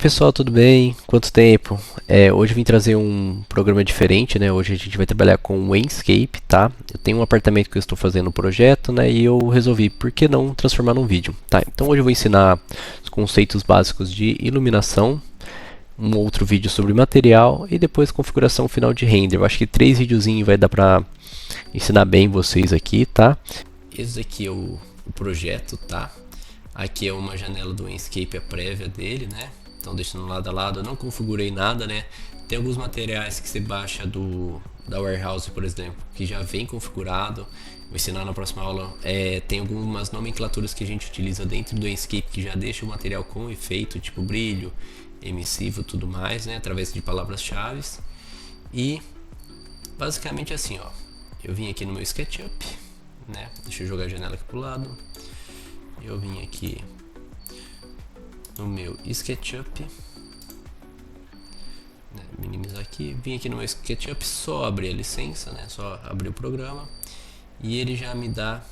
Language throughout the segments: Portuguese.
Pessoal, tudo bem? Quanto tempo? Hoje eu vim trazer um programa diferente, né? Hoje a gente vai trabalhar com o Enscape, tá? Eu tenho um apartamento que eu estou fazendo um projeto, né? E eu resolvi, por que não transformar num vídeo, tá? Então hoje eu vou ensinar os conceitos básicos de iluminação, um outro vídeo sobre material e depois configuração final de render. Eu acho que 3 videozinhos vai dar pra ensinar bem vocês aqui, tá? Esse aqui é o projeto, tá? Aqui é uma janela do Enscape, a prévia dele, né? Então deixando lado a lado, eu não configurei nada, né? Tem alguns materiais que você baixa da Warehouse, por exemplo, que já vem configurado. Vou ensinar na próxima aula. Tem algumas nomenclaturas que a gente utiliza dentro do Enscape que já deixa o material com efeito, tipo brilho, emissivo, tudo mais, né? Através de palavras-chave. E basicamente assim, ó. Eu vim aqui no meu SketchUp, né? Deixa eu jogar a janela aqui pro lado. Eu vim aqui no meu SketchUp, né, minimizar aqui, vim aqui no meu SketchUp, só abrir a licença, né, só abrir o programa e ele já me dá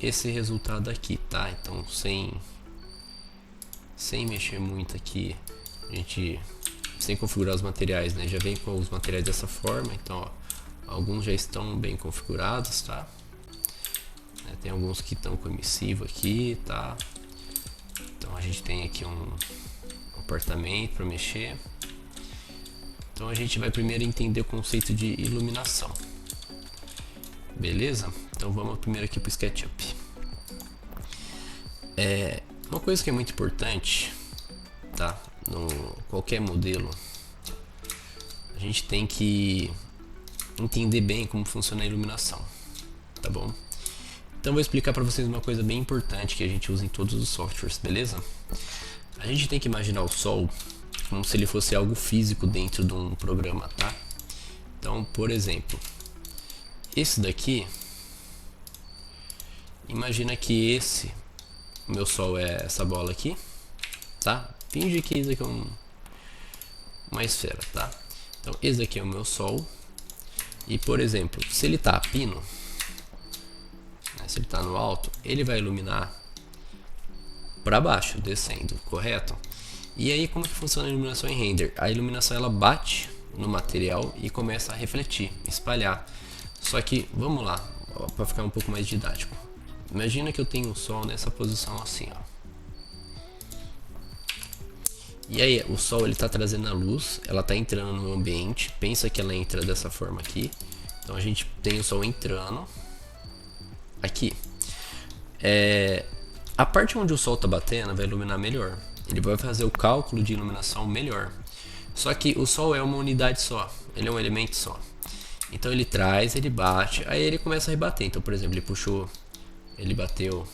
esse resultado aqui, tá? Então sem mexer muito aqui, a gente sem configurar os materiais, né, já vem com os materiais dessa forma. Então ó, alguns já estão bem configurados, tá? Tem alguns que estão com emissivo aqui, tá? Então a gente tem aqui um apartamento para mexer. Então a gente vai primeiro entender o conceito de iluminação. Beleza? Então vamos primeiro aqui para o SketchUp. Uma coisa que é muito importante, tá? No qualquer modelo, a gente tem que entender bem como funciona a iluminação, tá bom? Então vou explicar para vocês uma coisa bem importante que a gente usa em todos os softwares, beleza? A gente tem que imaginar o Sol como se ele fosse algo físico dentro de um programa, tá? Então, por exemplo, esse daqui, imagina que o meu Sol é essa bola aqui, tá? Finge que isso aqui é uma esfera, tá? Então, esse daqui é o meu Sol. E, por exemplo, se ele tá a pino, né, se ele tá no alto, ele vai iluminar para baixo, descendo, correto? E aí como que funciona a iluminação em render? A iluminação ela bate no material e começa a refletir, espalhar. Só que, vamos lá, para ficar um pouco mais didático. Imagina que eu tenho o Sol nessa posição assim, ó. E aí o Sol ele está trazendo a luz, ela está entrando no ambiente. Pensa que ela entra dessa forma aqui. Então a gente tem o Sol entrando aqui. A parte onde o Sol está batendo vai iluminar melhor. Ele vai fazer o cálculo de iluminação melhor. Só que o Sol é uma unidade só, ele é um elemento só. Então ele traz, ele bate, aí ele começa a rebater. Então, por exemplo, ele puxou, ele bateu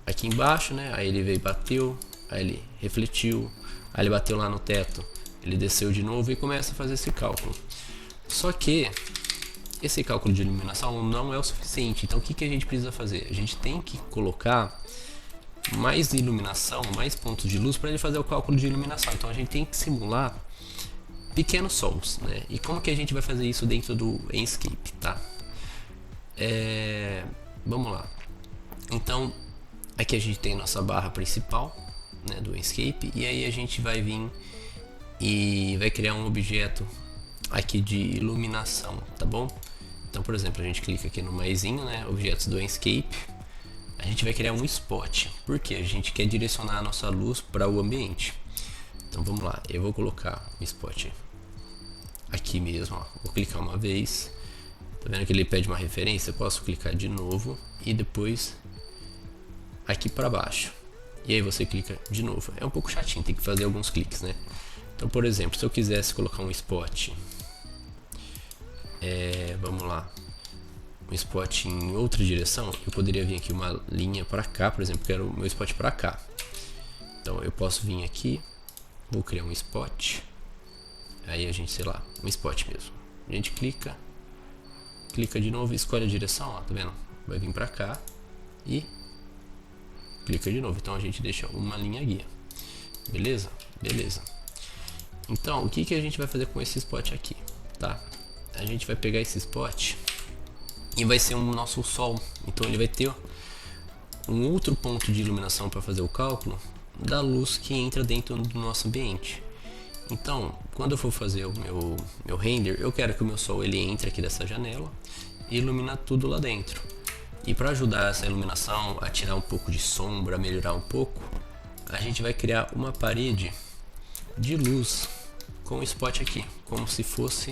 aqui embaixo, né? Aí ele veio e bateu, aí ele refletiu, aí ele bateu lá no teto, ele desceu de novo e começa a fazer esse cálculo. Só que esse cálculo de iluminação não é o suficiente. Então o que a gente precisa fazer? A gente tem que colocar mais iluminação, mais pontos de luz para ele fazer o cálculo de iluminação. Então a gente tem que simular pequenos sols, né? E como que a gente vai fazer isso dentro do Enscape, tá? Vamos lá. Então aqui a gente tem nossa barra principal, né, do Enscape, e aí a gente vai vir e vai criar um objeto aqui de iluminação, tá bom? Então, por exemplo, a gente clica aqui no maisinho, né, objetos do Enscape. A gente vai criar um spot, porque a gente quer direcionar a nossa luz para o ambiente. Então vamos lá, eu vou colocar um spot aqui mesmo, ó. Vou clicar uma vez. Tá vendo que ele pede uma referência? Eu posso clicar de novo e depois aqui para baixo. E aí você clica de novo. É um pouco chatinho, tem que fazer alguns cliques, né? Então, por exemplo, se eu quisesse colocar um spot, vamos lá, um spot em outra direção, eu poderia vir aqui uma linha para cá, por exemplo, quero o meu spot para cá. Então eu posso vir aqui, vou criar um spot, aí a gente, sei lá, um spot mesmo. A gente clica de novo, escolhe a direção, ó, tá vendo? Vai vir para cá e clica de novo. Então a gente deixa uma linha guia, beleza? Beleza. Então o que a gente vai fazer com esse spot aqui, tá? A gente vai pegar esse spot e vai ser um nosso Sol. Então ele vai ter um outro ponto de iluminação para fazer o cálculo da luz que entra dentro do nosso ambiente. Então, quando eu for fazer o meu render, eu quero que o meu sol ele entre aqui dessa janela e ilumina tudo lá dentro. E para ajudar essa iluminação a tirar um pouco de sombra, a melhorar um pouco, a gente vai criar uma parede de luz com um spot aqui, como se fosse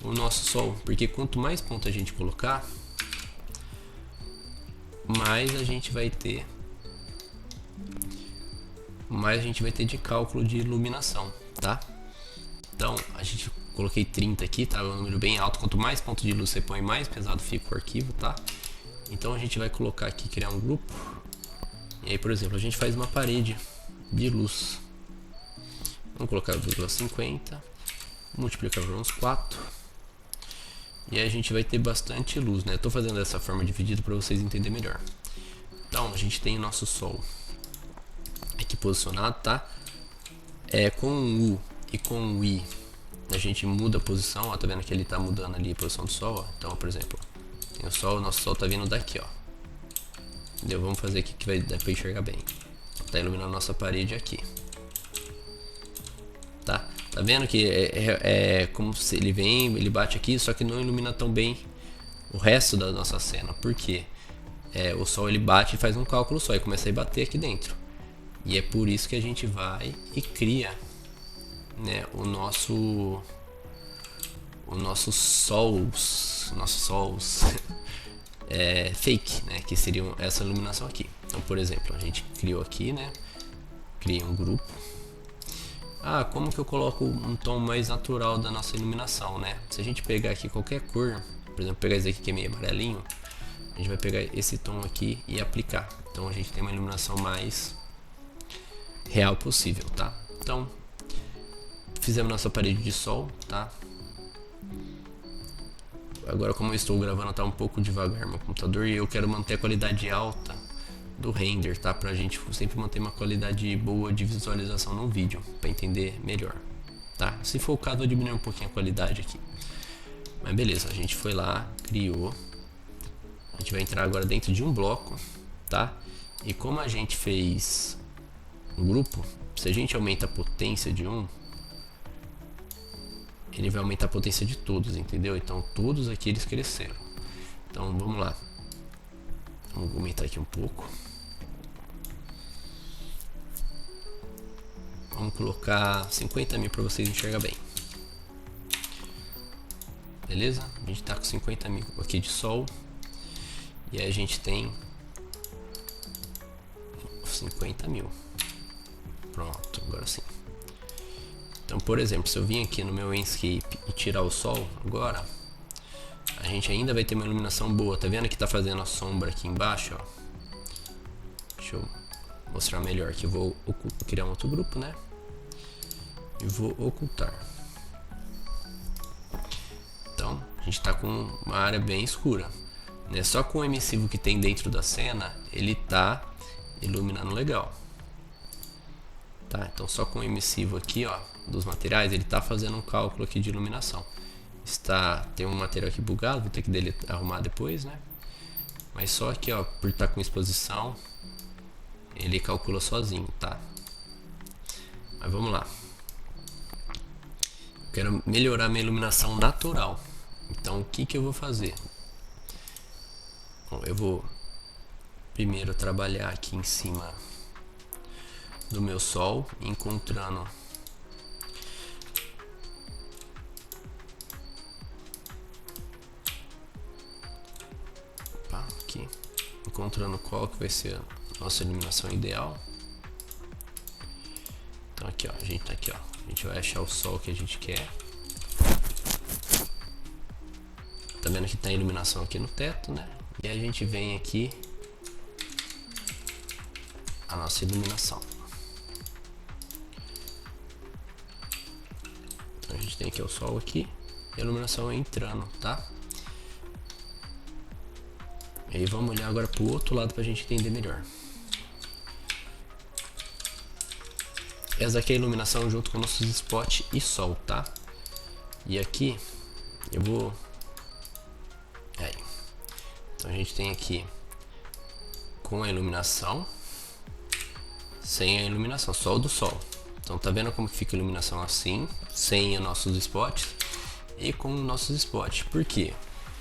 o nosso sol, porque quanto mais ponto a gente colocar, mais a gente vai ter de cálculo de iluminação, tá? Então a gente coloquei 30 aqui, tá? É um número bem alto. Quanto mais pontos de luz você põe, mais pesado fica o arquivo, tá? Então a gente vai colocar aqui, criar um grupo. E aí, por exemplo, a gente faz uma parede de luz. Vamos colocar 0,50, multiplicar por uns 4. E aí a gente vai ter bastante luz, né? Eu tô fazendo dessa forma dividida para vocês entenderem melhor. Então a gente tem o nosso sol aqui posicionado, tá? Com o U e com o I a gente muda a posição, ó, tá vendo que ele tá mudando ali a posição do sol, ó. Então, por exemplo, tem o sol, o nosso sol tá vindo daqui, ó. Entendeu? Vamos fazer aqui que vai dar pra enxergar bem. Tá iluminando a nossa parede aqui. Tá vendo que é como se ele vem, ele bate aqui, só que não ilumina tão bem o resto da nossa cena. Por quê? O sol ele bate e faz um cálculo só e começa a bater aqui dentro. E é por isso que a gente vai e cria, né, o nosso sols fake, né, que seriam essa iluminação aqui. Então, por exemplo, a gente criou aqui, né, cria um grupo. Como que eu coloco um tom mais natural da nossa iluminação, né? Se a gente pegar aqui qualquer cor, por exemplo, pegar esse aqui que é meio amarelinho, a gente vai pegar esse tom aqui e aplicar. Então a gente tem uma iluminação mais real possível, tá? Então fizemos nossa parede de sol, tá? Agora, como eu estou gravando, tá um pouco devagar meu computador e eu quero manter a qualidade alta do render, tá? Pra gente sempre manter uma qualidade boa de visualização no vídeo, pra entender melhor, tá? Se for o caso, eu vou diminuir um pouquinho a qualidade aqui. Mas beleza, a gente foi lá, criou. A gente vai entrar agora dentro de um bloco, tá? E como a gente fez um grupo, se a gente aumenta a potência de um, ele vai aumentar a potência de todos, entendeu? Então todos aqui eles cresceram. Então vamos lá. Vamos aumentar aqui um pouco. Vamos colocar 50 mil para vocês enxergar bem. Beleza? A gente tá com 50 mil aqui de sol. E aí a gente tem 50 mil. Pronto, agora sim. Então, por exemplo, se eu vim aqui no meu Enscape e tirar o sol agora, a gente ainda vai ter uma iluminação boa. Tá vendo que tá fazendo a sombra aqui embaixo, ó? Deixa eu mostrar melhor aqui. Eu vou criar um outro grupo, né? E vou ocultar. Então, a gente tá com uma área bem escura, né? Só com o emissivo que tem dentro da cena, ele tá iluminando legal. Tá? Então, só com o emissivo aqui, ó, dos materiais, ele tá fazendo um cálculo aqui de iluminação. Tem um material aqui bugado, vou ter que arrumar depois, né? Mas só aqui, ó, por estar com exposição, ele calcula sozinho, tá? Mas vamos lá. Eu quero melhorar minha iluminação natural. Então, o que eu vou fazer? Bom, eu vou primeiro trabalhar aqui em cima do meu sol, encontrando qual que vai ser a nossa iluminação ideal. Então aqui, ó, a gente tá aqui, ó, a gente vai achar o sol que a gente quer. Tá vendo que tá a iluminação aqui no teto, né? E a gente vem aqui a nossa iluminação. Então a gente tem aqui o sol aqui e a iluminação entrando, tá? E aí vamos olhar agora pro outro lado pra gente entender melhor. Essa aqui é a iluminação junto com nossos spot e sol, tá? E aqui eu vou... Aí. Então a gente tem aqui com a iluminação, sem a iluminação, só o do sol. Então tá vendo como fica a iluminação assim, sem os nossos spots e com os nossos spots. Por quê?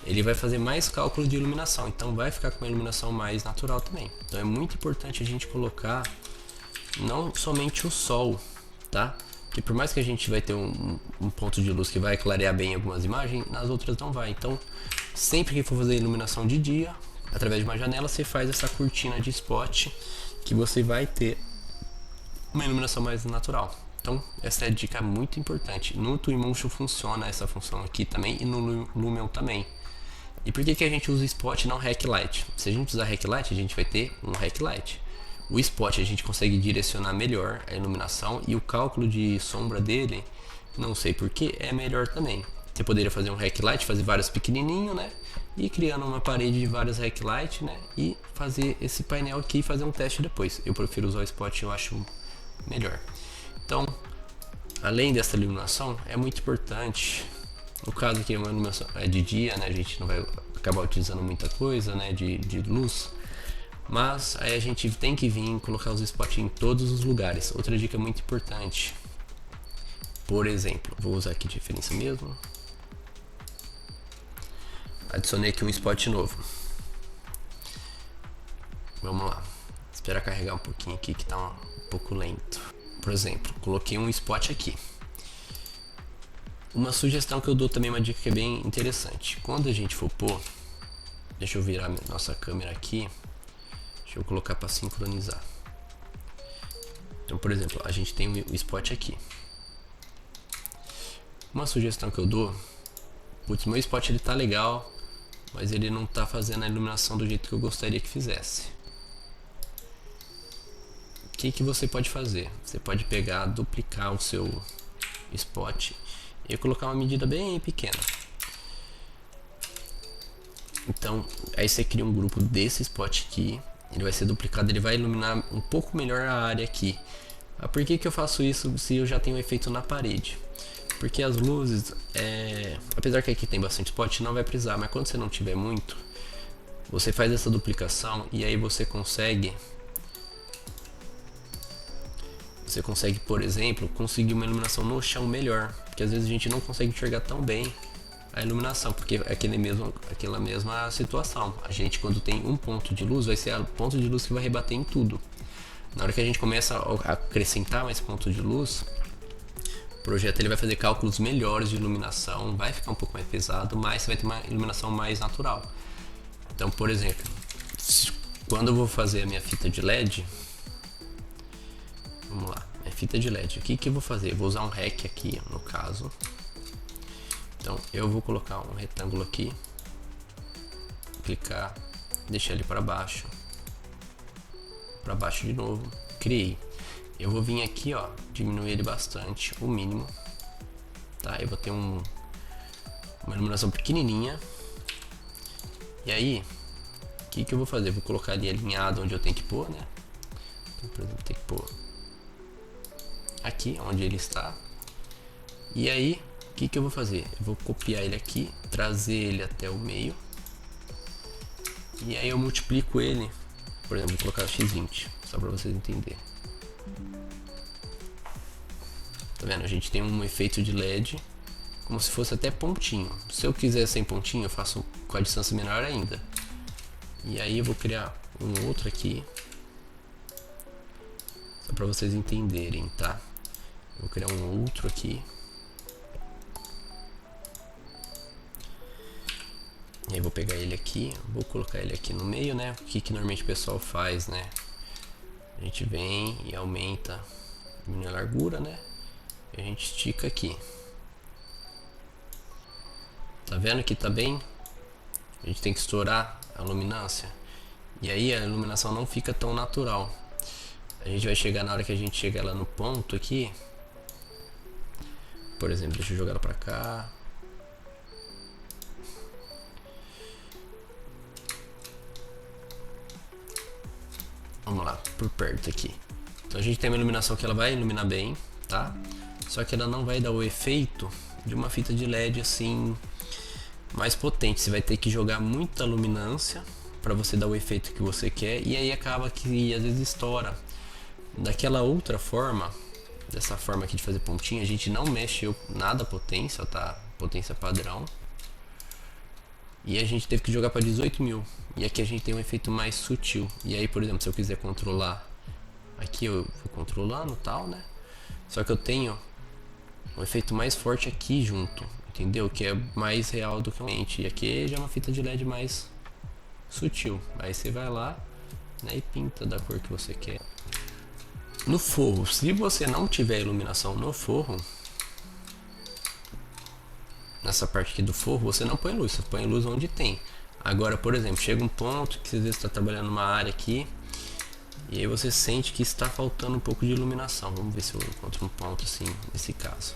Ele vai fazer mais cálculo de iluminação, então vai ficar com uma iluminação mais natural também. Então é muito importante a gente colocar não somente o sol, tá? Que por mais que a gente vai ter um ponto de luz que vai clarear bem algumas imagens, nas outras não vai. Então sempre que for fazer iluminação de dia, através de uma janela, você faz essa cortina de spot que você vai ter uma iluminação mais natural. Então essa é a dica muito importante. No Twinmotion funciona essa função aqui também e no Lumion também. E por que a gente usa spot e não Hack Light? Se a gente usar Hack Light, a gente vai ter um Hack Light. O spot a gente consegue direcionar melhor a iluminação e o cálculo de sombra dele, não sei porquê, é melhor também. Você poderia fazer um Hack Light, fazer vários pequenininhos, né? E criando uma parede de vários Hack Light, né? E fazer esse painel aqui e fazer um teste depois. Eu prefiro usar o spot, eu acho melhor. Então, além dessa iluminação, é muito importante. No caso aqui, uma iluminação é de dia, né? A gente não vai acabar utilizando muita coisa, né? De luz. Mas aí a gente tem que vir colocar os spots em todos os lugares. Outra dica muito importante. Por exemplo, vou usar aqui de referência mesmo. Adicionei aqui um spot novo. Vamos lá. Esperar carregar um pouquinho aqui que tá um pouco lento. Por exemplo, coloquei um spot aqui. Uma sugestão que eu dou também, uma dica que é bem interessante. Quando a gente for pôr, deixa eu virar nossa câmera aqui. Deixa eu colocar para sincronizar. Então, por exemplo, a gente tem o spot aqui. Uma sugestão que eu dou, putz, meu spot ele tá legal, mas ele não tá fazendo a iluminação do jeito que eu gostaria que fizesse. O que que você pode fazer? Você pode pegar, duplicar o seu spot e colocar uma medida bem pequena. Então, aí você cria um grupo desse spot aqui. Ele vai ser duplicado, ele vai iluminar um pouco melhor a área aqui. Por que que eu faço isso se eu já tenho um efeito na parede? Porque as luzes, apesar que aqui tem bastante spot, não vai precisar, mas quando você não tiver muito, você faz essa duplicação e aí você consegue, por exemplo, conseguir uma iluminação no chão melhor, porque às vezes a gente não consegue enxergar tão bem a iluminação, porque é aquela mesma situação. A gente, quando tem um ponto de luz, vai ser o ponto de luz que vai rebater em tudo. Na hora que a gente começa a acrescentar mais pontos de luz, o projeto ele vai fazer cálculos melhores de iluminação, vai ficar um pouco mais pesado, mas você vai ter uma iluminação mais natural. Então, por exemplo, quando eu vou fazer a minha fita de LED, vamos lá, minha fita de LED, o que que eu vou fazer? Eu vou usar um REC aqui, no caso. Então eu vou colocar um retângulo aqui, clicar, deixar ele para baixo de novo, criei. Eu vou vir aqui, ó, diminuir ele bastante, o mínimo, tá? Eu vou ter uma iluminação pequenininha. E aí, o que que eu vou fazer? Eu vou colocar ali alinhado onde eu tenho que pôr, né? Então, por exemplo, tem que pôr aqui onde ele está. E aí, o que que eu vou fazer? Eu vou copiar ele aqui, trazer ele até o meio. E aí eu multiplico ele, por exemplo, vou colocar x20, só para vocês entenderem. Tá vendo? A gente tem um efeito de LED, como se fosse até pontinho. Se eu quiser sem pontinho, eu faço com a distância menor ainda. E aí eu vou criar um outro aqui, só para vocês entenderem, tá? Vou criar um outro aqui. E aí vou pegar ele aqui, vou colocar ele aqui no meio, né? O que que normalmente o pessoal faz, né? A gente vem e aumenta, diminui a largura, né? E a gente estica aqui. Tá vendo que tá bem? A gente tem que estourar a luminância. E aí a iluminação não fica tão natural. A gente vai chegar na hora que a gente chegar lá no ponto aqui. Por exemplo, deixa eu jogar ela pra cá. Vamos lá, por perto aqui. Então a gente tem uma iluminação que ela vai iluminar bem, tá? Só que ela não vai dar o efeito de uma fita de LED assim mais potente. Você vai ter que jogar muita luminância para você dar o efeito que você quer, e aí acaba que às vezes estoura, Daquela outra forma, dessa forma aqui de fazer pontinha, a gente não mexeu nada a potência, tá? Potência padrão. E a gente teve que jogar para 18.000. E aqui a gente tem um efeito mais sutil. E aí, por exemplo, se eu quiser controlar, aqui eu vou controlando tal, né? Só que eu tenho um efeito mais forte aqui junto, entendeu? Que é mais real do que o ambiente. E aqui já é uma fita de LED mais sutil. Aí você vai lá, né, e pinta da cor que você quer. No forro, se você não tiver iluminação no forro, nessa parte aqui do forro, você não põe luz, você põe luz onde tem. Agora, por exemplo, chega um ponto que às vezes está trabalhando numa área aqui e aí você sente que está faltando um pouco de iluminação. Vamos ver se eu encontro um ponto assim nesse caso.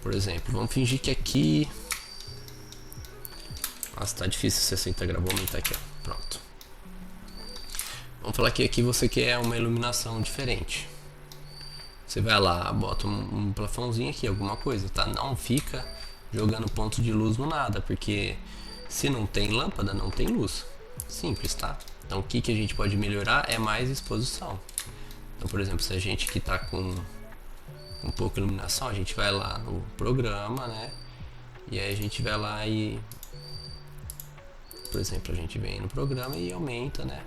Por exemplo, vamos fingir que aqui... Nossa, tá difícil 60 graus, vou aumentar aqui, ó. Pronto. Vamos falar que aqui você quer uma iluminação diferente. Você vai lá, bota um plafãozinho aqui, alguma coisa, tá? Não fica jogando ponto de luz no nada, porque se não tem lâmpada, não tem luz. Simples, tá? Então o que a gente pode melhorar é mais exposição. Então, por exemplo, se a gente que tá com um pouco de iluminação, a gente vai lá no programa, né? E aí a gente vai lá e... Por exemplo, a gente vem no programa e aumenta, né?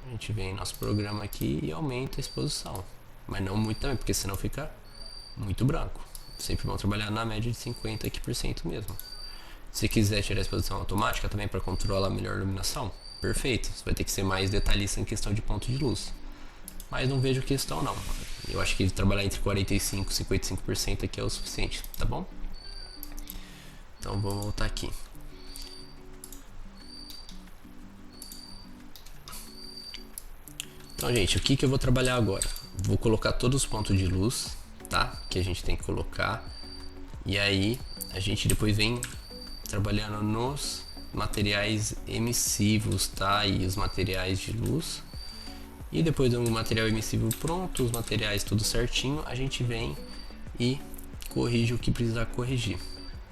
A gente vem no nosso programa aqui e aumenta a exposição. Mas não muito também, porque senão fica muito branco. Sempre vão trabalhar na média de 50% aqui mesmo. Se quiser tirar a exposição automática também para controlar melhor a iluminação, perfeito. Você vai ter que ser mais detalhista em questão de ponto de luz. Mas não vejo questão não. Eu acho que trabalhar entre 45% e 55% aqui é o suficiente, tá bom? Então vamos voltar aqui. Então, gente, o que eu vou trabalhar agora? Vou colocar todos os pontos de luz, tá? Que a gente tem que colocar. E aí, a gente depois vem trabalhando nos materiais emissivos, tá? E os materiais de luz. E depois do material emissivo pronto, os materiais tudo certinho, a gente vem e corrige o que precisar corrigir.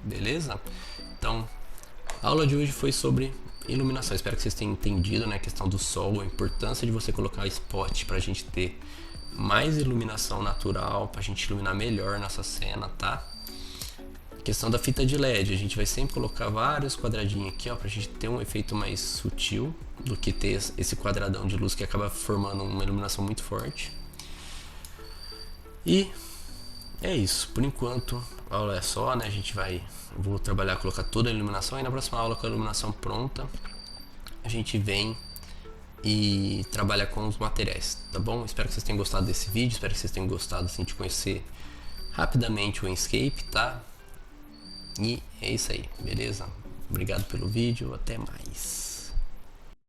Beleza? Então, a aula de hoje foi sobre iluminação. Espero que vocês tenham entendido, né, a questão do sol, a importância de você colocar spot para a gente ter mais iluminação natural, para a gente iluminar melhor nossa cena, tá? A questão da fita de LED, a gente vai sempre colocar vários quadradinhos aqui, ó, para a gente ter um efeito mais sutil do que ter esse quadradão de luz que acaba formando uma iluminação muito forte. E é isso, por enquanto a aula é só, né? Vou trabalhar, colocar toda a iluminação e na próxima aula com a iluminação pronta a gente vem e trabalha com os materiais, tá bom? Espero que vocês tenham gostado desse vídeo, espero que vocês tenham gostado assim, de conhecer rapidamente o Enscape, tá? E é isso aí, beleza? Obrigado pelo vídeo, até mais.